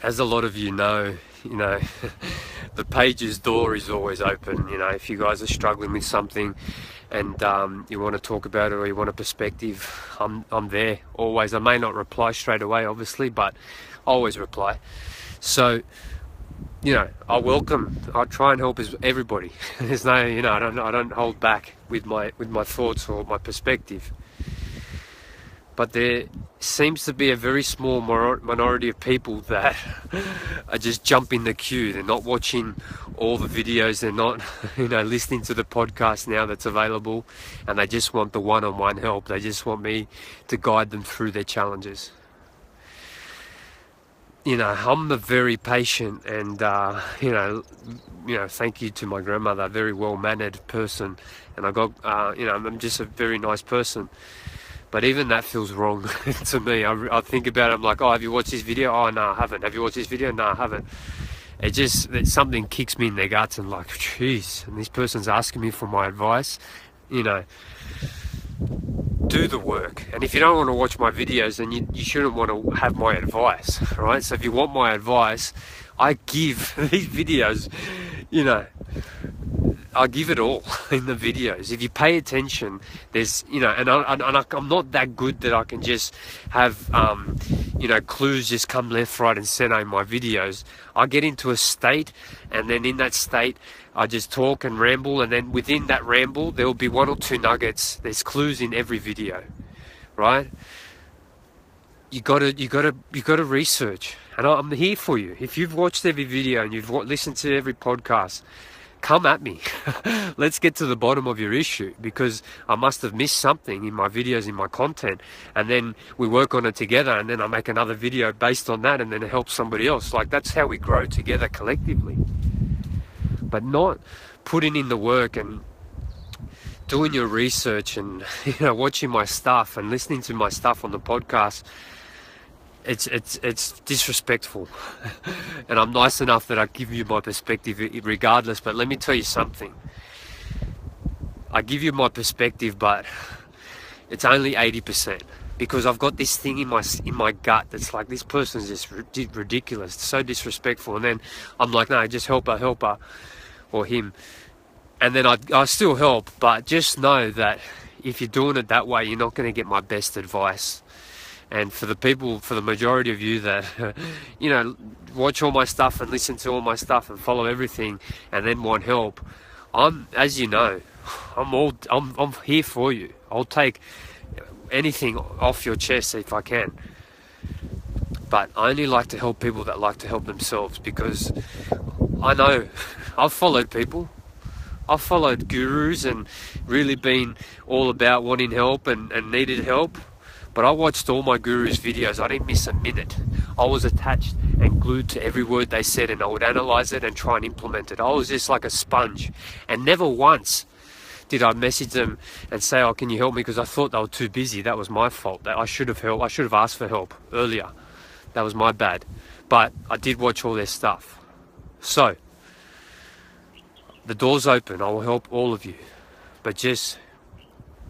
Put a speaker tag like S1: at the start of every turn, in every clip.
S1: as a lot of you know, the page's door is always open. If you guys are struggling with something and you want to talk about it or you want a perspective, I'm there always. I may not reply straight away, obviously, but I always reply. So, I try and help everybody. There's no, I don't hold back with my thoughts or my perspective. But there seems to be a very small minority of people that are just jumping the queue. They're not watching all the videos. They're not, listening to the podcast now that's available, and they just want the one-on-one help. They just want me to guide them through their challenges. I'm a very patient and, thank you to my grandmother, a very well-mannered person. And I'm just a very nice person. But even that feels wrong to me. I think about it, I'm like, oh, have you watched this video? Oh, no, I haven't. Have you watched this video? No, I haven't. Something kicks me in the guts and like, jeez, and this person's asking me for my advice. Do the work. And if you don't want to watch my videos, then you shouldn't want to have my advice, right? So if you want my advice, I give these videos, I give it all in the videos. If you pay attention, there's, and I'm not that good that I can just have, clues just come left, right, and center in my videos. I get into a state, and then in that state, I just talk and ramble, and then within that ramble, there will be one or two nuggets. There's clues in every video, right? You gotta research, and I'm here for you. If you've watched every video and you've listened to every podcast, come at me. Let's get to the bottom of your issue, because I must have missed something in my videos, in my content, and then we work on it together, and then I make another video based on that, and then it helps somebody else. Like, that's how we grow together collectively. But not putting in the work and doing your research and watching my stuff and listening to my stuff on the podcast. It's disrespectful. And I'm nice enough that I give you my perspective regardless, but let me tell you something. I give you my perspective, but it's only 80%, because I've got this thing in my gut that's like, this person's just ridiculous, so disrespectful. And then I'm like, no, just help her or him. And then I still help, but just know that if you're doing it that way, you're not going to get my best advice. And for the majority of you that, watch all my stuff and listen to all my stuff and follow everything and then want help, I'm here for you. I'll take anything off your chest if I can. But I only like to help people that like to help themselves, because I know I've followed people. I've followed gurus and really been all about wanting help and needed help. But I watched all my gurus' videos. I didn't miss a minute. I was attached and glued to every word they said, and I would analyze it and try and implement it. I was just like a sponge. And never once did I message them and say, oh, can you help me? Because I thought they were too busy. That was my fault. That I should have helped. I should have asked for help earlier. That was my bad. But I did watch all their stuff. So, the door's open. I will help all of you. But just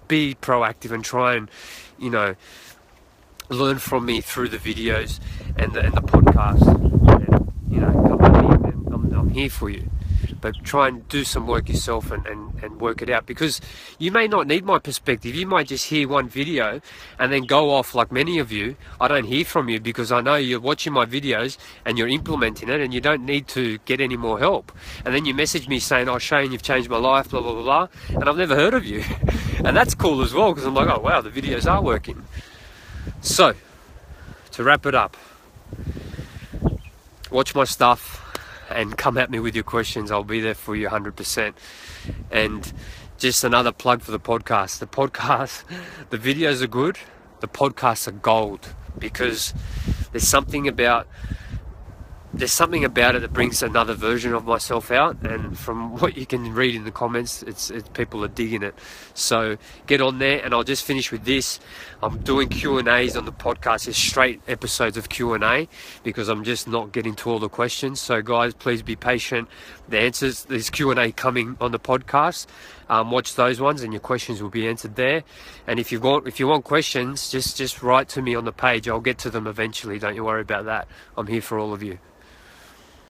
S1: be proactive and try and, learn from me through the videos and the podcast. And, come at me, and I'm here for you. But try and do some work yourself and work it out, because you may not need my perspective. You might just hear one video and then go off like many of you. I don't hear from you because I know you're watching my videos and you're implementing it, and you don't need to get any more help. And then you message me saying, oh, Shane, you've changed my life, blah, blah, blah, blah. And I've never heard of you. And that's cool as well, because I'm like, oh, wow, the videos are working. So, to wrap it up, watch my stuff and come at me with your questions. I'll be there for you 100%. And just another plug for the podcast. The videos are good. The podcasts are gold, because there's something about it that brings another version of myself out, and from what you can read in the comments, it's people are digging it. So get on there, and I'll just finish with this. I'm doing Q&As on the podcast. It's straight episodes of Q&A, because I'm just not getting to all the questions. So guys, please be patient. There's Q&A coming on the podcast, watch those ones, and your questions will be answered there. And if you want questions, just write to me on the page. I'll get to them eventually. Don't you worry about that. I'm here for all of you.